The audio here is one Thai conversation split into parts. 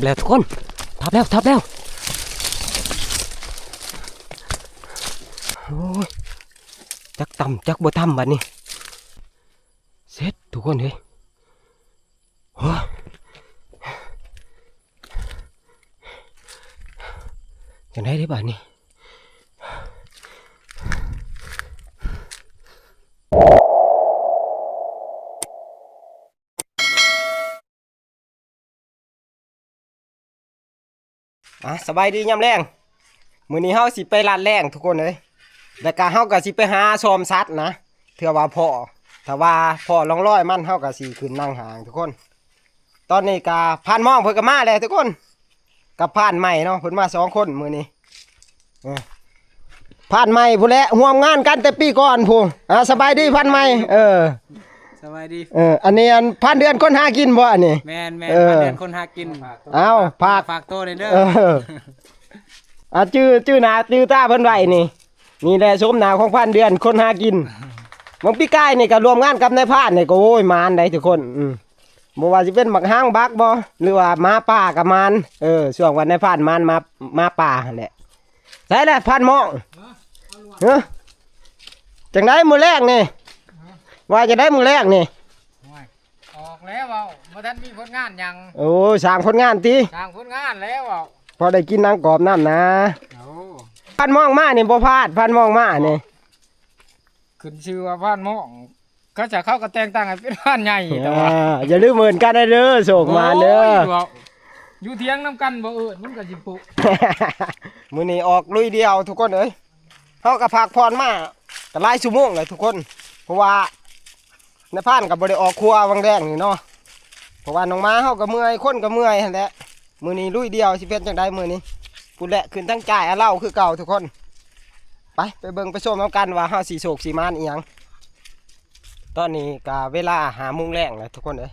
บแล้วทุกคนทับแล้วโอ้ยจักต่ำจักบ่ต่ำบัดนี้เสร็จทุกคนเฮ้ยโอ้ยยังได้บัดนี้สบายดียามแรงมื้อนี้เฮาสิไปลาดแรงทุกคนเอ้ยแล้วก็เฮาก็สิไปหาซ้อมสัตว์นะเทื่อว่าพ่อถ้าว่าพ่อลองร้อยมันเฮาก็สิขึ้นนั่งหางทุกคนตอนนี้ก็ผ่านมองเพิ่นก็มาแล้วทุกคนกับผ่านใหม่เนาะเพิ่นมา2คนมื้อนี้ผ่านใหม่พุ่นแหละร่วมงานกันแต่ปีก่อนพุ่นสบายดีผ่านใหม่สบายดีอันนี้อันผ่านเดือนคนหากินบ่อันนี้แม่นผ่านเดือนคนหากินฝากโตเลยเด้อชื่อหน้าชื่อตาเพิ่นไว้นี่แหละชมหน้าของผ่านเดือนคนหากินบางปีกายนี่ก็รวมงานกับนายผ่านนี่ก็โอ้ยมานได้ทุกคนบ่ว่าสิเป็นหมักห้างบักบ่หรือว่าม้าป่ากับมานช่วงวันนายผ่านมานมาป่านั่นแหละใช่แหละผ่านมองจังได๋มื้อแรกนี่ว่าจะได้มื้อแรกนี่ออกแล้วเว้าบ่ทันมีผลงานหยังโอ้สร้างผลงานติสร้างผลงานแล้วเว้าพอได้กินนางกรอบน้ำนะผ่านมองมานี่บ่พลาดผ่านมองมานี่ขึ้นชื่อว่าผ่านมองเขาจะเข้ากับแต่งตั้งให้เป็นผ่านใหญ่แต่ว่าอย่าลืมเหมือนกันเด้อโศกมาเด้ออยู่เถียงน้ำกันบ่มันก็สิปุมื้อนี้ออกลุยเดียวทุกคนเอ้ยเฮาก็พักผ่อนมาก็หลายชั่วโมงเลยทุกคนเพราะว่าในผ่านก็บ่ได้ออกครัววังแดงนี่เนาะเพราะว่าน้องม้าเฮาก็เมื่อยคนก็เมื่อยหั่นแหละมื้อนี้ลุยเดียวสิเป็นจังได๋มื้อนี้พูดแหละขึ้นทั้งจ่ายเอาเหล้าคือเก่าทุกคนไปเบิ่งไปชมนำกันว่าเฮาสิโศกสิมานอีหยังตอนนี้ก็เวลา5:00 นแล้วทุกคนเอ้ย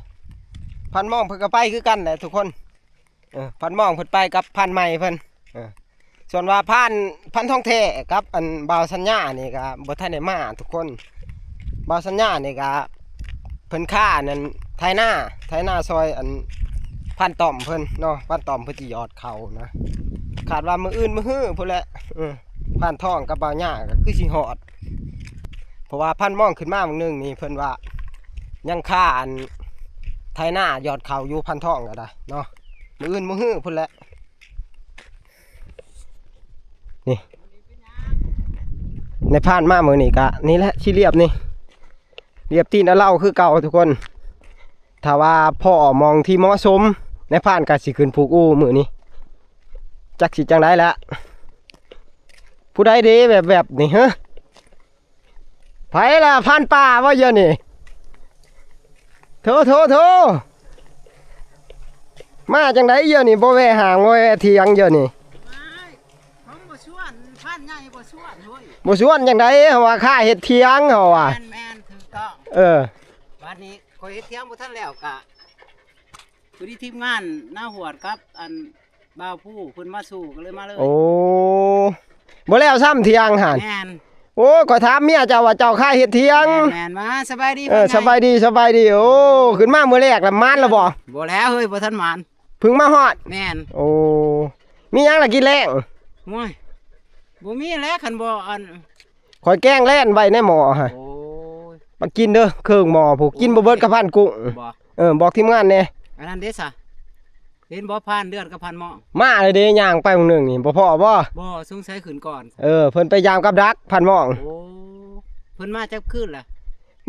พันมองเพิ่นก็ไปคือกันแหละทุกคนพันมองเพิ่นไปกับพันใหม่เพิ่นส่วนว่าพันทองแท้กับอันบ่าวสัญญานี่ก็บ่ทันได้มาทุกคนบ่าวสัญญานี่ก็เพิ่นค่านั่นไถนาซอยอันพันต่อมเพิ่นเนาะพันต่อมเพิ่นสิยอดเขานะขาดว่ามื้ออื่นมื้อฮื้อพุ่นแหละพันทองกับบ่าวหญ้าก็คือสิฮอดเพราะว่าพันมองขึ้นมามื้อนึงนี่เพิ่นว่ายังค่าอันไถนายอดเขาอยู่พันทองก็ได้เนาะมื้ออื่นมื้อฮื้อพุ่นแหละนี่ในผ่านมามื้อนี้ก็นี่แหละสิเรียบนี่เรียบตีนเหล้าคือเก่าทุกคนถ้าว่าพ่อมองที่เหมาะสมในผ่านก็สิขึ้นผูกอู้มื้อนี้จักสิจังได๋ละผู้ใดเด้แบบนี่ฮะไผล่ะผ่านป่าว่าเยอะนี่โถมาจังได๋เยอะนี่บ่แวะห่างบ่แวะเถียงเยอะนี่ผมบ่ชวนผ่านใหญ่บ่ชวนเฮ้ยบ่ชวนจังได๋ว่าข้าเฮ็ดเถียงเฮาว่าแม่นถูกต้องวันนี้ข่อยเฮ็ดเถียงบ่ทันแล้วก็ผู้ที่ทีมงานหน้าหวดครับอันบ่าวผู้เพิ่นมาสู่ก็เลยมาเลยโอ้บ่แล้วซ้ำเถียงหั่นแม่นโอ้ขอถามเมียเจ้าว่าเจ้าข้าเฮ็ดเถียงแม่นมาสบายดีสบายดีโอ้ขึ้นมามื้อแรกแล้วมานแล้วบ่แล้วเฮ้ยบ่ทันมานเพิ่งมาฮอดแม่นโอ้มีหยังล่ะกินแรงโอ้ยบ่มีแล้วคันบ่อันข่อยแกงแล่นไว้ในหม้อฮะโอ้ยมากินเด้อเครื่องหม้อผู้กินบ่เบิดกับพันกุ้งบอกทีมงานแน่อันนั้นเด้ซะเห็นบ่ผ่านเดือนกับพันหม้อมาเลยเด้ย่างไปมื้อนึงนี่บ่พอบ่สงสัยขึ้นก่อนเพิ่นไปยามกับดักพันหม้อโอ้เพิ่นมาจักคืนล่ะ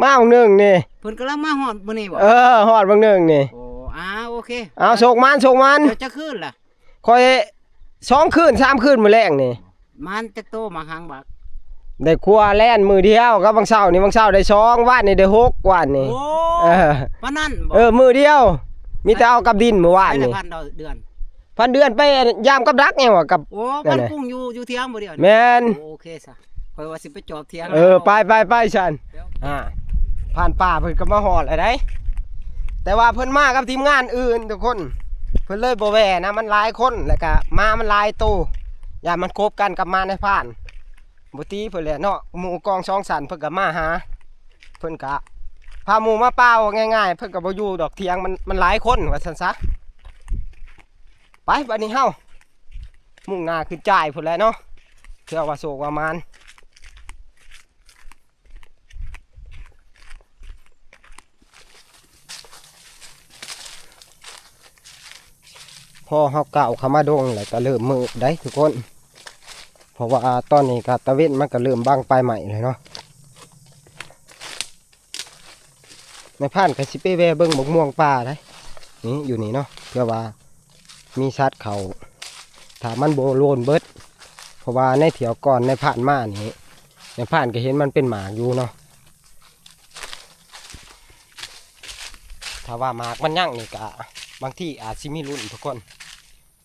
มามื้อนึงนี่เพิ่นกำลังมาฮอดมื้อนี้บ่ฮอดมื้อนึงนี่โอ้โอเคโชคมันจักคืนล่ะค่อย2คืน3คืนมื้อแรงนี่มันจักโตมาหางบักได้ครัวแล่นมือเดียวกับบางเช้านี่บางเช้าได้2วันนี่ได้6วันนี่โอ้ปานนั้นบ่มือเดียวมีแต่เอากับดินเมื่อวานนี่พันเดือนไปยามกับดักแหงว่ากับโอ้พันกุ้งอยู่เถียงบ่เดียวแม่นโอเคซะข่อยว่าสิไปจอบเถียงไปฉันผ่านป่าเพิ่นก็มาฮอดแล้วได้แต่ว่าเพิ่นมากับทีมงานอื่นทุกคนเพิ่นเลยบ่แว่นะมันหลายคนแล้วก็มามันหลายโตอย่ามันคบกันกับมาในผ่านบ่ตีเพิ่นแหละเนาะหมู่กอง2สันเพิ่นก็มาหาเพิ่นก็พาหมู่มาเปล่าง่ายๆเพิ่นก็บ่อยู่ดอกเถียงมันหลายคนว่าซั่นซะ ไปบัดนี้เฮามุ่งหน้าขึ้นจ่ายพุ่นแหล้วเนาะเชื่อว่าโศกว่ามานพอเฮาเก่าเข้ามาดงแล้วก็เริ่มมืดได้ทุกคนเพราะว่าตอนนี้ก็ตะเวนมันก็เริ่มบางปลายใหม่เลยเนาะในผ่านก็สิไปแวะเบิ่งบักม่วงป่าได้นี่อยู่นี่เนาะเพื่อว่ามีสัตว์เขาถ้ามันโบโลนเบิดเพราะว่าในเถียวก่อนในผ่านมานี่ในผ่านก็เห็นมันเป็นหมากอยู่เนาะถ้าว่าหมากมันยั่งนี่ก็บางที่อาจสิมีรุ่นทุกคน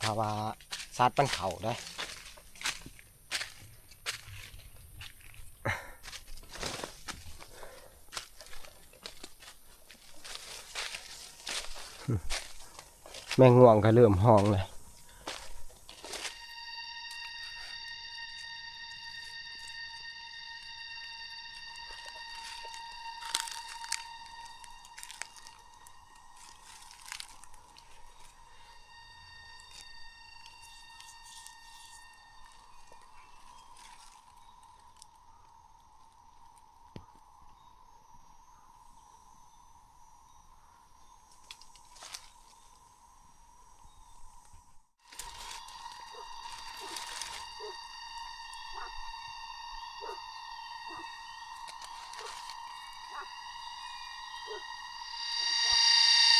ถ้าว่าสัตว์มันเข่าได้แมงง่วงก็เริ่มห้องเลย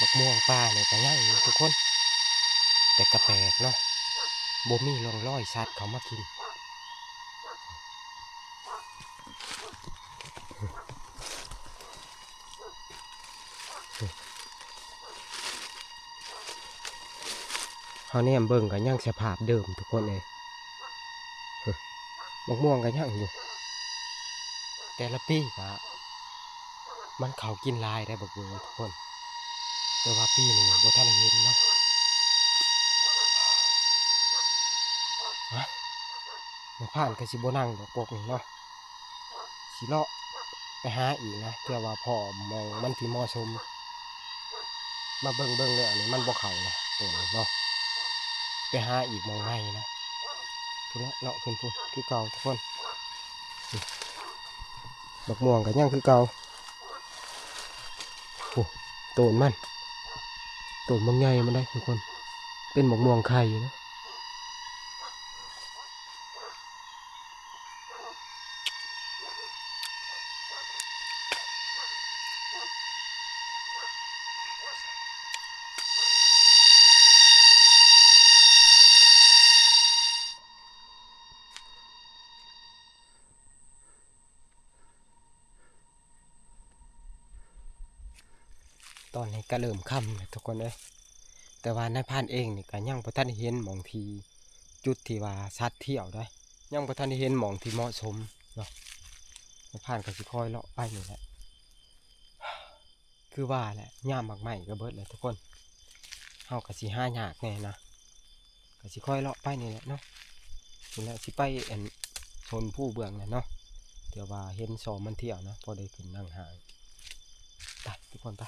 บักม่วงป่าเนี่ยก็ยั่งอยู่ทุกคนแต่กระแปลกเนาะบ่มีร่องรอยสัตว์เขามากินเขาเนี่ยเบิ่งก็ยั่งสภาพเดิมทุกคนเลยบักม่วงก็ยั่งอยู่แต่ละปีก็มันเขากินลายได้บักม่วงทุกคนแต่ว่าปีนี้บ่ทันได้เห็นเนาะมาผ่านก็สิบ่นั่งดอกปกนี่เนาะสิเลาะไปหาอีกนะเพื่อว่าพ่อมองมันที่เหมาะสมมาเบิ่งเลยอันนี้มันบ่เข้านะตัวนี้เนาะไปหาอีกมองไม่นะพุ่นละเลาะขึ้นพุ่นคือเก่าทุกคนบักม่วงก็ยังคือเก่าโอ้ต้นมันต้นบางใหญ่มันได้ทุกคนเป็นบักม่วงไข่นะตอนนี้ก็เริ่มค่ำเลยทุกคนเลยแต่ว่านายพรานเองนี่ก็ยังบ่ทันเห็นหม่องที่จุดที่ว่าสัตว์เที่ยวได้ยังบ่ทันเห็นหม่องที่เหมาะสมเนาะนายพรานก็สิคอยเลาะไปนี่แหละคือว่าแหละย่ามมากใหม่ก็เบิดเลยทุกคนเฮาก็สิหายากแน่นะก็สิคอยเลาะไปนี่แหละเนาะนี่แหละสิไปชนผู้เบื้องน่ะเนาะเดี๋ยวว่าเห็นซอมมันเที่ยวนะพอได้ขึ้นนั่งหางไปทุกคนไป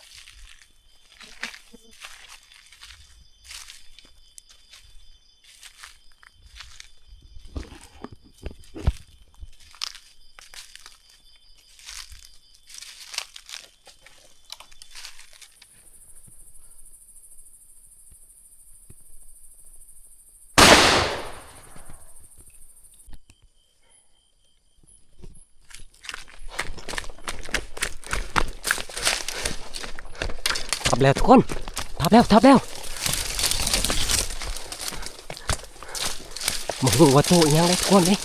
ทับแล้วทุกคนทับแล้วมึงรู้ว่าโตยังได้ทุกคนเลย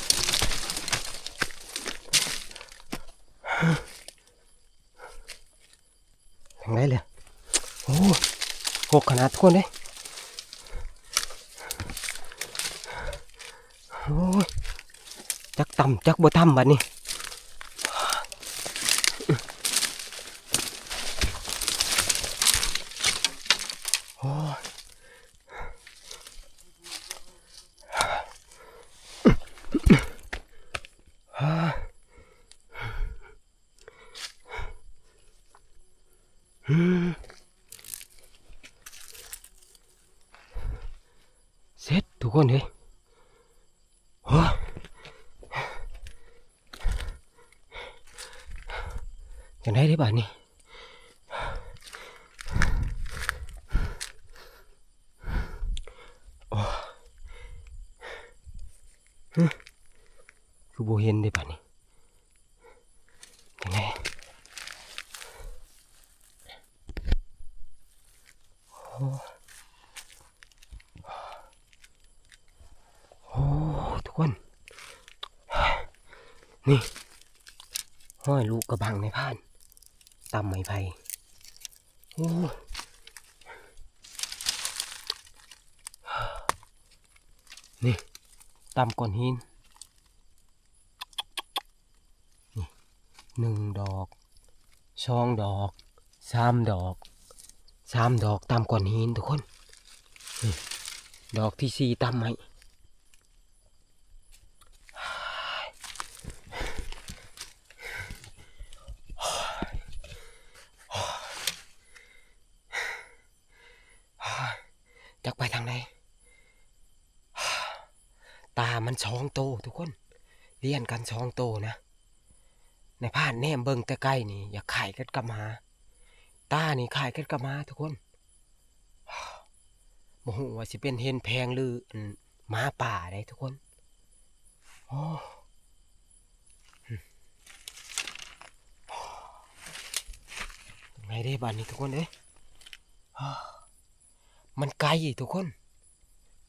ทางไหนเลยโอ้หกขนาดทุกคนเลยโอ้จักต่ำจักบ่ต่ำบัดนี้โอ้ กคนเฮ้ยโอ้ยังได้บ้านนี่โอ้คือโบเห็นได้บ้านนี่ยังไงโอ้โอ้ทุกคนนี่ห้อยลูกกระบังในพานตำไม้ไผ่โอ้นี่ตำก้อนหินนี่1 ดอก2 ดอก3 ดอกตำก้อนหินทุกคนนี่ดอกที่4ตำไม้จักไปทางไหนตามัน2 โตทุกคนเลี้ยนกัน2 โตนะในผ่านแนมเบิ่งแต่ใกล้นี่อยากขายกันกับหมาตานี่ขายกันกับหมาทุกคนบ่ฮู้ว่าสิเป็นเห็นแพงหรือหมาป่าได้ทุกคนโอ้ไงได้บ้านนี้ทุกคนเอ้ยมันไกลทุกคน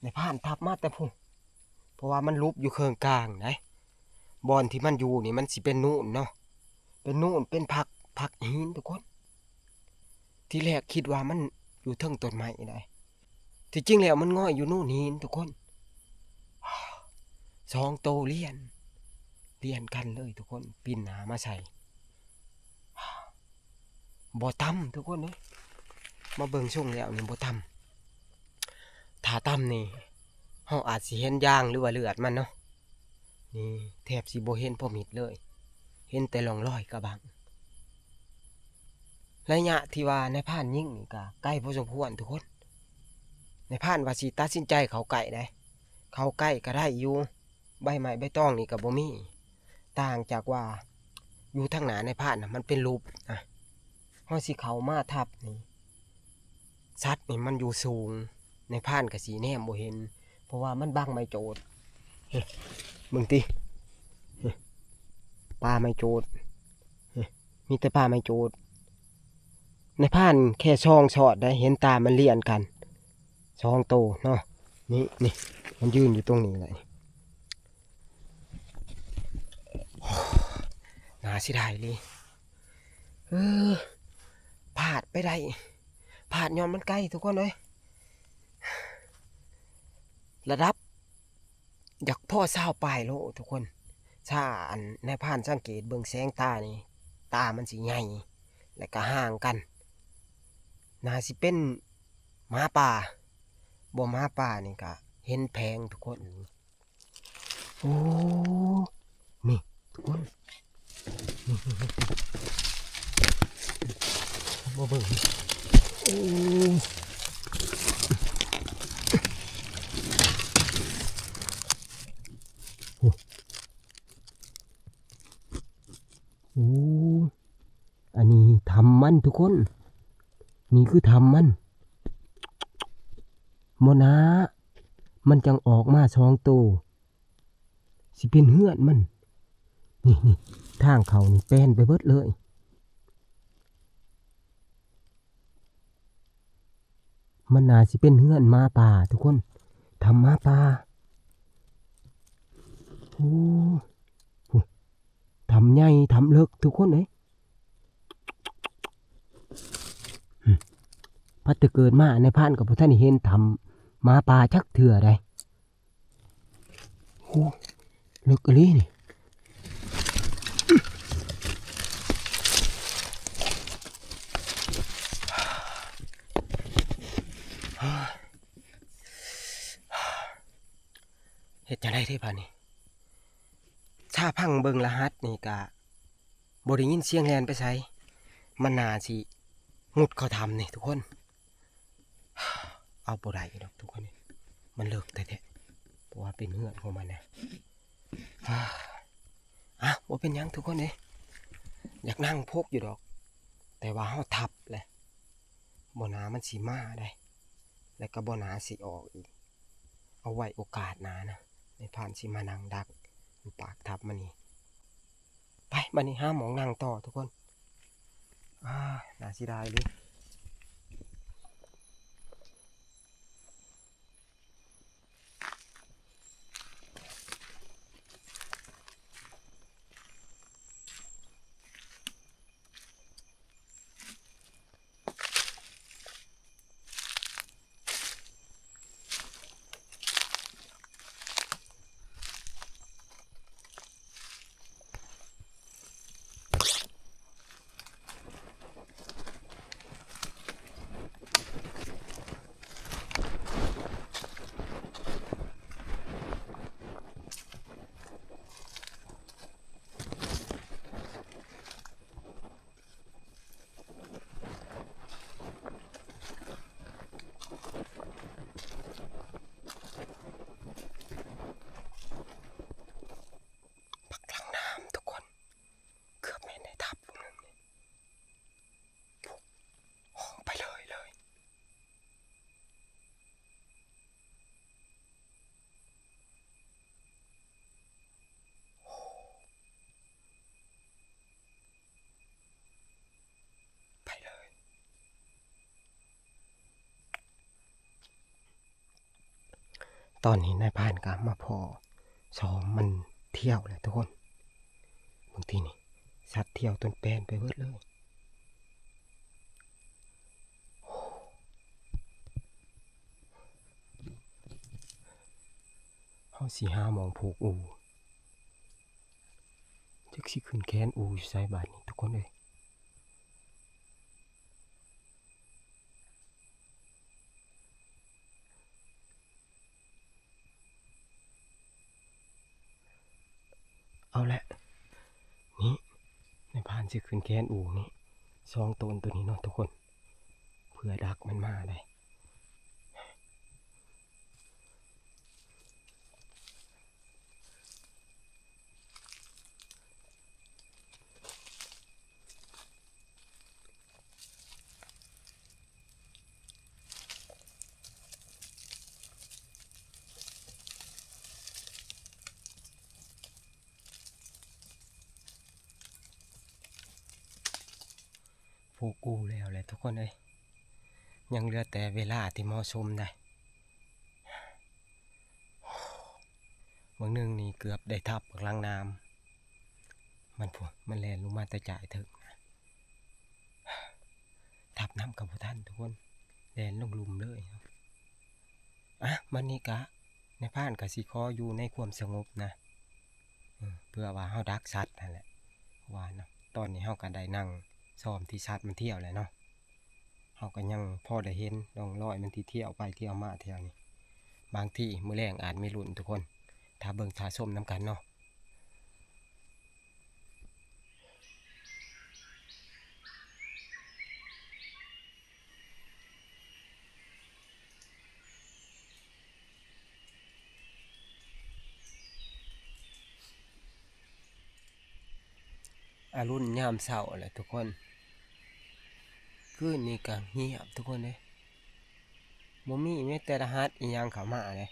ในผ่านทับมาแต่พุ่นเพราะว่ามันลุบอยู่เคืองกลางนะบอนที่มันอยู่นี่มันสิเป็นนู่นเนาะเป็นนู่นเป็นผักหินทุกคนที่แรกคิดว่ามันอยู่เทิงต้นไม้ได้ที่จริงแล้วมันง่อยอยู่นู่นหินทุกคน2 โตเลียนกันเลยทุกคนปีนหนามาใส่บ่ต่ำทุกคนเลยมาเบิ่งช่วงแล้วนี่บ่ต่ำถ้าต่ำนี่เฮาอาจสิเห็นยางหรือว่าเลือดมันเนาะนี่แทบสิบ่เห็นพอมิดเลยเห็นแต่ร่องรอยกระบังระยะที่ว่าในผ่านยิ่งนี่ก็ใกล้พอสมควรทุกคนในผ่านว่าสิตัดสินใจเขาใกล้ได้เขาใกล้ก็ได้อยู่ใบไม้ใบตองนี่ก็บ่มีต่างจากว่าอยู่ทางหน้าในผ่านน่ะมันเป็นรูปนะเฮาสิเข้ามาทับนี่สัตว์นี่มันอยู่สูงในผ่านก็สิแนมบ่เห็นเพราะว่ามันบังไม้โจดมึงติปลาไม้โจดมีแต่ปลาไม้โจดในผ่านแค่ช่องชอดได้เห็นตามันเลียนกัน2 โตเนาะนี่มันยืนอยู่ตรงนี้เลยน่าเสียดายเลยพลาดไปได้พลาดย้อนมันใกล้ทุกคนเลยระดับอยากพ่อเศร้าปลายโลทุกคนถ้าอันในผ่านสังเกตเบิ่งแสงตานี่ตามันสิใหญ่และก็ห่างกันน่าสิเป็นหมาป่าบ่หมาป่านี่ก็เห็นแพงทุกคนโอ้นี่ทุกคนบ่เบิ่งโอ้โอ้อันนี้ทำมันทุกคนนี่คือทำมันโมนามันจังออกมา2 โตสิเป็นเหือนมันนี่ทางเขานี่แป้นไปเบิดเลยมันน่าสิเป็นเหือนหมาป่าทุกคนทำหมาป่าโอ้ทำใหญ่ทำเลิกทุกคนเลยพัดจะเกิดมาในผ่านกับพวกท่านเห็นทำหมาป่าชักเถื่อได้โอ้เลิกอะไรนี่เฮ็ดจะได้ที่ป่านนี้ถ้าพังเบิงรหัสนี่กะบ่ได้ยินเสียงแลนไปไสมันน่าสิมุดเขาทำนี่ทุกคนเอาบ่ได้ดอกทุกคนนี่มันเลิกแต่ เพราะว่าเป็นเหือนของมันนะว่าเป็นหยังทุกคนเด้อยากนั่งพกอยู่ดอกแต่ว่าเฮาทับเลยบ่หนามันสิมาได้แล้วก็บ่หนาสิออกอีกเอาไว้โอกาสหน้านะในผ่านสิมานั่งดักอยู่ปากทับมันนี่ไปบัดนี้ห้าหมองนั่งต่อทุกคนน่าสิได้เลยทุกคนเกือบไม่ได้ทับนึงไปเลยไปเลยตอนนี้นายพานก็มาพอซ้อมมันเที่ยวเลยทุกคนบางทีนี่สัตว์เที่ยวต้นแปนไปเบิดเลยเขาสิหาหมองผูกอูจักสิขึ้นแค้นอูอยู่ไสบาดนี้ทุกคนเลยเอาละนี่ในพานสิขึ้นแค้นอูนี่ซองตนตัวนี้เนาะทุกคนเพื่อดักมันมาได้ผูกอูแล้วแหละทุกคนเลยยังเหลือแต่เวลาที่เหมาะสมได้บางนึงนี่เกือบได้ทับกลางน้ำมันแล่นลงมาแต่จ่ายถึงนะทับน้ำกับพวกท่านทุกคนแล่นลงหลุมเลยมันนี่กะในบ้านกับสิคออยู่ในความสงบนะเพื่อว่าเฮาดักสัตว์นั่นแหละว่าเนาะตอนนี้เฮาก็ได้นั่งซ้อมที่สัตว์มันเที่ยวแล้วเนาะเฮาก็ยังพอได้เห็นร่องรอยมันที่เที่ยวไปเที่ยวมาเที่ยวนี่บางที่มื้อแรงอาจไม่รุ่นทุกคนถ้าเบิ่งถ้าส้มน้ำกันเนาะอรุณยามเช้าแหละทุกคนคืนนี้ก็เงียบทุกคนเลยบ่มีแม้แต่รหัสอีหยังเข้ามาเลย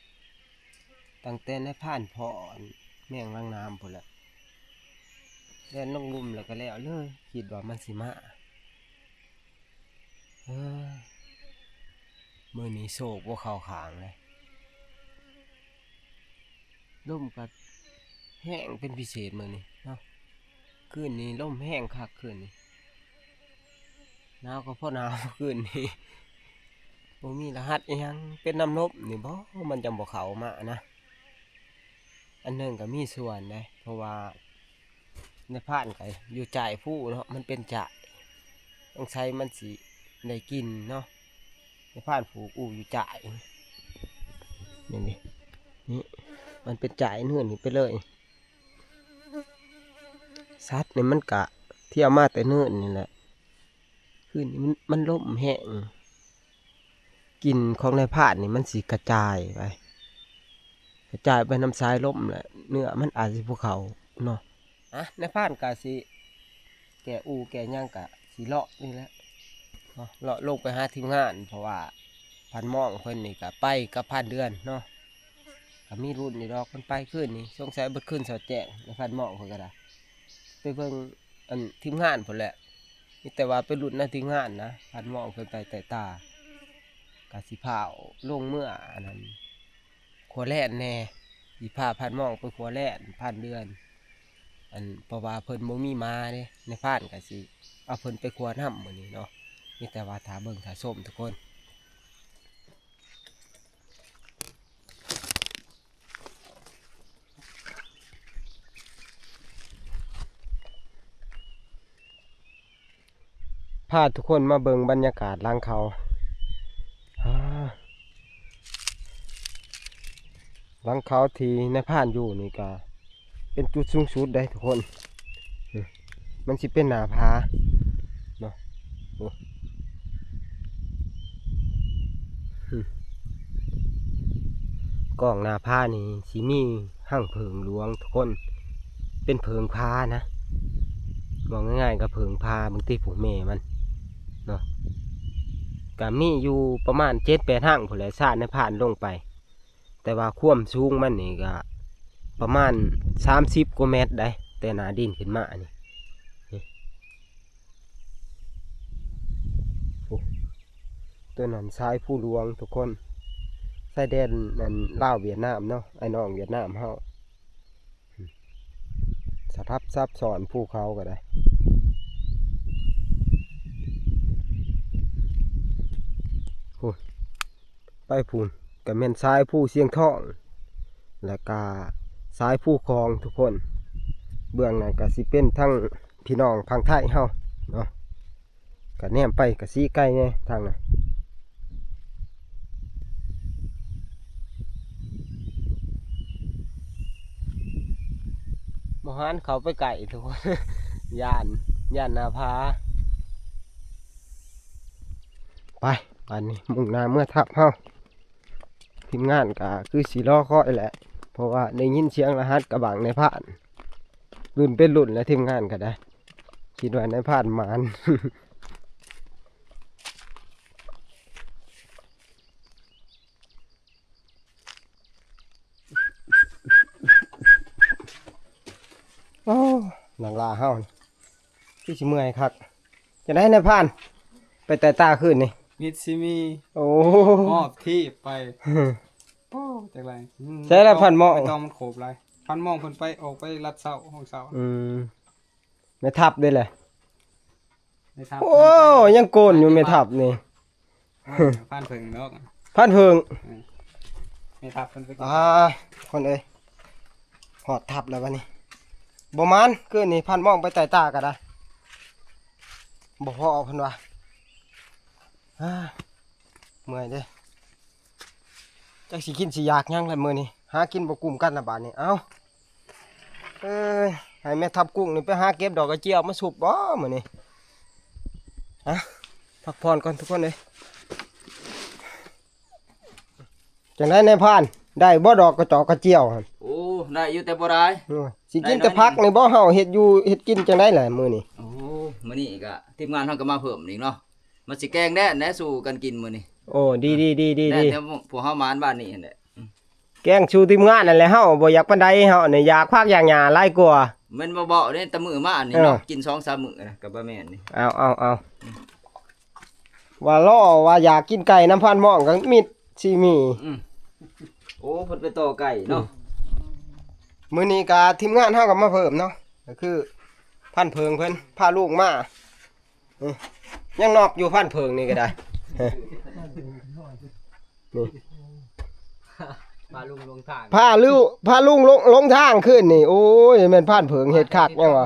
ตั้งแต่ในผ่านพอแม่งล้างน้ำพุ่นละแล่นลงลุ่มแล้วก็แล้วเลยคิดว่ามันสิมามื้อนี้โศกบ่เข้าข้างเลยลมก็แห้งเป็นพิเศษมื้อนี้เนาะคืนนี้ลมแห้งคักคืนนี้หนาวก็เพราะหนาวคืนนี้บ่มีรหัสอีหยังเป็นน้ำนบนี่บ่มันจังบ่เข้ามานะอันนึงก็มีส่วนนะเพราะว่าในผ่านก็อยู่จ่ายผู้เนาะมันเป็นจ่ายต้องใช้มันสิได้กินเนาะในผ่านผูกอูอยู่จ่ายนี่นี่มันเป็นจ่ายเนื่อนนี่ไปเลยซัดนี่มันกะเที่ยวมาแต่เนื่อนนี่แหละคือนี่มันล่มแห้งกินของในผ่านนี่มันสิกระจายไป กระจายไปน้ำทรายล่มแหละเนื้อมันอาจสิภูเขาเนาะในพานกะสิแก่อูแก่ย่างกะสิเลาะนี่แหละเนาะเลาะลงไปหาทีมงานเพราะว่าพันหมองเพิ่นนี่กะไปกับพันเดือนเนาะก็มีรุ่นนี่ดอกมันไปขึ้นนี่สงสัยเบิดขึ้นสอดแจ้งในพันหมองเพิ่นก็ได้ไปเบิ่งอันทีมงานพุ่นแหละมีแต่ว่าไปรุ่นในทีมงานนะพันหมองเพิ่นไปแต่ตากะสิพาวลงเมื่ออันนั้นขัวแล่นแน่สิพาพันหมองไปขัวแล่นพันเดือนอันเพราะว่าเพิ่นบ่มีมาเด้ในพานกะสิเอาเพิ่นไปขัวน้ำมื้อนี้เนาะมีแต่ว่าถ้าเบิ่งถ้าชมทุกคนพาทุกคนมาเบิ่งบรรยากาศหลังเขาหลังเขาที่ในพานอยู่นี่ก็เป็นจุดสูงสุดได้ทุกคนมันสิเป็นหน้าผาเนาะกล้องหน้าผานี่สิมีห้างเพิงหลวงทุกคนเป็นเพิงพานะมองง่ายๆก็เพิงพาบางทีผูกแม่มันเนาะก็มีอยู่ประมาณ7-8ห้างผู้ใดชาติในผ่านลงไปแต่ว่าความสูงมันนี่ก็ประมาณ30กว่าเมตรได้แต่หนาดินขึ้นมานี่ตัวนั้นชายผู้หลวงทุกคนชายแดนนั่นลาวเวียดนามเนาะไอ้น้องเวียดนามเฮาสทับซับซ้อนภูเขาก็ได้ไปพูนกับแม่นซ้ายผู้เสียงทองแล้วก็ซ้ายผู้คลองทุกคนเบื้องนั้นก็สิเป็นทั้งพี่น้องพังไทยเฮาเนาะก็แนมไปก็สีไกลแน่ทางนั้นมหันเขาไปไก่ทุกคน ย่านนาพาไปวันนี้มุ่งหน้าเมื่อทับเฮาทีมงานก็คือสีล้อคอยแหละเพราะว่าได้ยินเสียงรหัสกระบังในผ่านรุ่นเป็นรุ่นแล้วทีมงานก็ได้คิดว่าในผ่านมาน โอ้หลังลาเฮาที่ชิเมื่อยคักจะได้ในผ่านไปแต่ตาขึ้นนี่ มิดซิมี โอ้ มอบที่ไปโอ้จากไร ใช่แล้วพันหม้อ ไปตองมันโขบไรพันหมองเพิ่นไปออกไปรัดเสาห้องเสา ไม่ทับด้วยเลย ในทาง โอ้ยังโกนอยู่ไม่ทับนี่ พันเพิ่งดอก พันเพิง ไม่ทับเพิ่นไป คนเอ้ยหอดทับแล้ววะนี่บ่มานเกินนี่พันหมองไปแต่ตาก็ได้บ่พอเพิ่นว่าเมื่อยเด้จักสิกินสิอยากหยังล่ะมื้อนี้หากินบ่กุ้มกันละบาดนี้เอ้าให้แม่ทับกุ้งนี่ไปหาเก็บดอกกระเจียวมาสุบบ่มื้อนี้พักผ่อนก่อนทุกคนเอ้ยจังได๋ในพานได้บ่ดอกกระจอกกระเจียวหั่น โอ้ได้อยู่แต่บ่ได้ สิกินแต่พักนี่บ่เฮาเฮ็ดอยู่เฮ็ดกินจังได๋ล่ะมื้อนี้ โอ้มื้อนี้ก็ทีมงานเฮาก็มาเพิ่มอีกเนาะมันสิแกงแน่แน่สู่กันกินมื้อนี้ โอ้ดีแน่เดี๋ยวพวกเฮามานบ้านนี้นั่นแหละ แกงชูทีมงานนั่นแหละเฮาบ่อยากปานใดเฮานี่อยากพักอย่างหญ้าหลายกว่า แม่นบ่เด้แต่มื้อมาอันนี้เนาะกิน 2-3 มื้อนะก็บ่แม่นนี่ เอาว่าล่อว่าอยากกินไก่น้ำพันหม้องก็มิดสิมี โอ้เพิ่นไปต่อไก่เนาะ มื้อนี้ก็ทีมงานเฮาก็มาเพิ่มเนาะก็คือพันเพิงเพิ่นพาลูกมายังนอกอยู่พันเพิงนี่ก็ได้นี่ พาลุงลงทาง พาลุงลงทางขึ้นนี่โอ้ยแม่นพันเพิงเฮ็ดคักจังวะ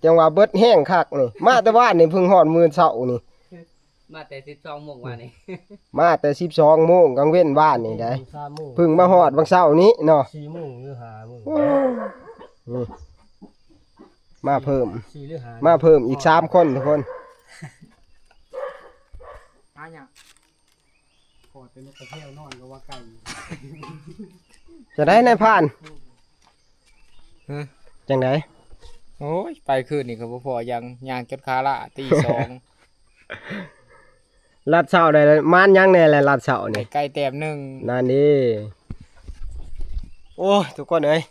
จังว่าเบิดแห้งคักนี่มาแต่บ้านนี่เพิ่งฮอดมื้อเช้านี่ มาแต่12โมงวันนี้ มาแต่12 โมงกลางเว้นบ้านนี่ได้เพิ่งมาฮอดบางเช้านี้เนาะ 4 โมงหรือ5 โมง นี่มาเพิ่ม 4 หรือ 5 มาเพิ่มอีก3 คนทุกคน หยังขอแต่นกกระเทวนอนก็ว่าไก่ จะได้ในผ่าน ฮะ จังได โอ้ยไปคืนนี่ก็บ่พอยังย่างจนขาละตี 2 ลัดเสาได้เลยม่านยังแน่แหละลัดเสา ได้ นี่ ไก่แต้มหนึง นั่นนี่โอ้ยทุกคนเอ้ย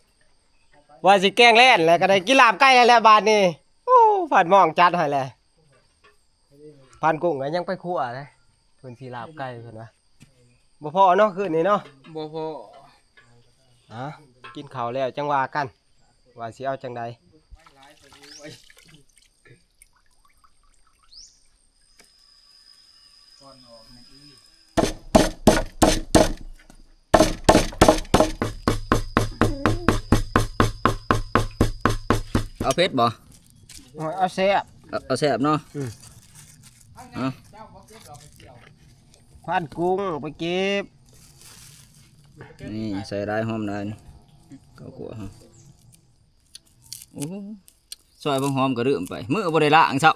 ว่าสิแกล้งเล่นแล้วก็ได้กินลาบไก่แล้วแหละบาดนี้โอ้ผ่านหมองจัดให้แหละผ่านกุ้งก็ยังไปคั่วเลยเพิ่นสิลาบไก่เพิ่นว่าบ่พอเนาะคืนนี้เนาะ บ่พอ กินข้าวแล้วจังว่ากัน ว่าสิเอาจังใด เอาเพชรบ่ เอาแซ่บ เอาแซ่บเนาะ ผ่านกุ้งไปเก็บ นี่ใส่ได้หอมได้นี่ข้าวคั่วฮะโอ้ซอยบ่หอมก็ลืมไปมื้อบ่ได้ล้างซับ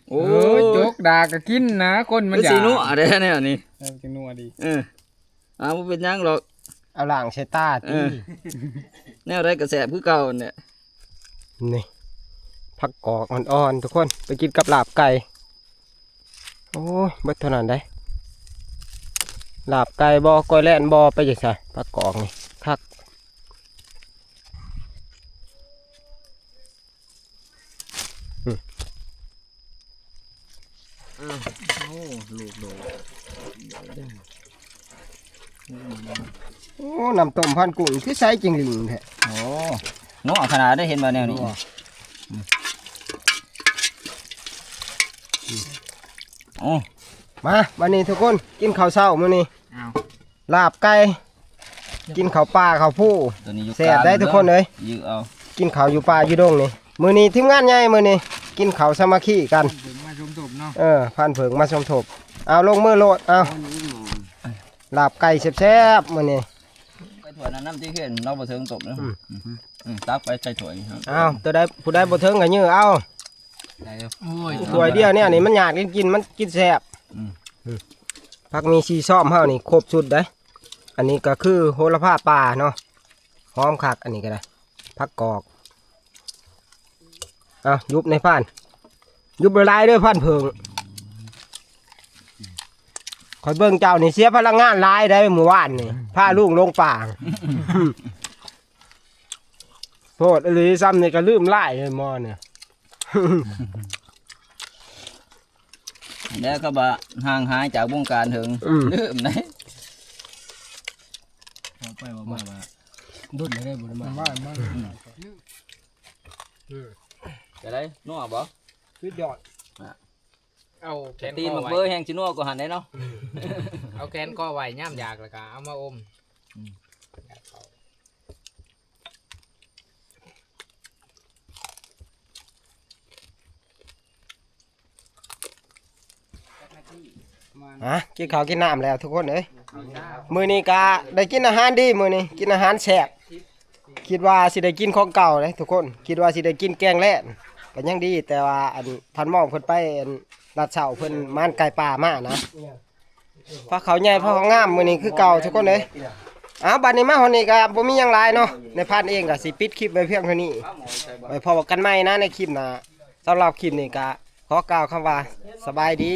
โอ้ โอ้ยจกดาก็กินนะคนมัน มันสินัวได้แน่นี่ จังนัวดี บ่เป็นหยังหรอก เอาล่างใส่ตา เอ ตี อ แนวใดก็แซ่บคือเก่าเนี่ย นี่ผักกอกอ่อนๆทุกคนไปกินกับลาบไก่โอ้ยเบิดเท่านั้นได้ลาบไก่บ่ก้อยแล่นบ่ไปจังไสผักกอกนี่คัก โอ้ลูกโด โอ้น้ำต้มพันกุ้งคือใส่จริงหลิงแท้ โอ้นัวขนาดได้เห็นบ่แนวนี้โอ้ มาวันนี้ทุกคนกินข้าวเช้ามื้อนี้ เอา ลาบไก่กินข้าวปลาข้าวผู้ ตัวนี้อยู่ แซ่บได้ทุกคนเอ้ย ยื้อเอา กินข้าวอยู่ป่าอยู่ดงนี่มื้อนี้ทีมงานใหญ่มื้อนี้กินข้าวสามัคคีกัน ผมมาชมศพเนาะ พันเผิงมาสมทบเอาลงมือโลดเอาลาบไก่แซ่บๆมื้อนี้ ไปถ้วยนั้นน้ำที่เห็นเราบ่เทิงตบนะตักไปใส่ถ้วยครับ เอาตัวใดผู้ใดบ่ถึงก็ยื้อเอา โอ้ย ถ้วยเดียวเนี่ยนี่มันยากกินมันกินแซ่บผักมีชีซ้อมเฮานี่ครบสุดเด้อันนี้ก็คือโหระพาป่าเนาะหอมคักอันนี้ก็ได้ผักกอกเอายุบในพานยุบหลายๆเด้อพันเผิงคอยเบิ่งเจ้านี่เสียพลังงานหลายได้เมื่อวานนี่พาลูกลงป่าโทษอหลีซ้ำนี่ก็ลืมไล่เลยมอเนี่ย แล้วก็บ่ห่างหายจากวงการถึงลืมได้ ไปมา ดุดได้บุญมา บ้านมา จะได้นัวบ่ คือยอด เอาแขน ตี ค น อ มัก ไว้ เบอร์แห้งสินัวกว่าหันได้เนาะ เอาแขนคอไว้ย่ามอยากแล้วก็เอามาอม กินข้าวกินน้ำแล้วทุกคนเอ้ยมื้อนี้ก็ได้กินอาหารดีมื้อนี้กินอาหารแซ่บคิดว่าสิได้กินของเก่าเลยทุกคนคิดว่าสิได้กินแกงแล่นก็ยังดีแต่ว่าอันพันหมองเพิ่นไปอันรัดเสาเพิ่นม่านไก่ป่ามานะพระเขาใหญ่พระเขางามมื้อนี้คือเก่าทุกคนเอ้ยบัดนี้มาฮอดนี้ก็บ่มีหยังหลายเนาะในพานเองก็สิปิดคลิปไว้เพียงเท่านี้ไว้พบกันใหม่นะในคลิปหน้าสำหรับคลิปนี้ก็ขอกล่าวคำว่าสบายดี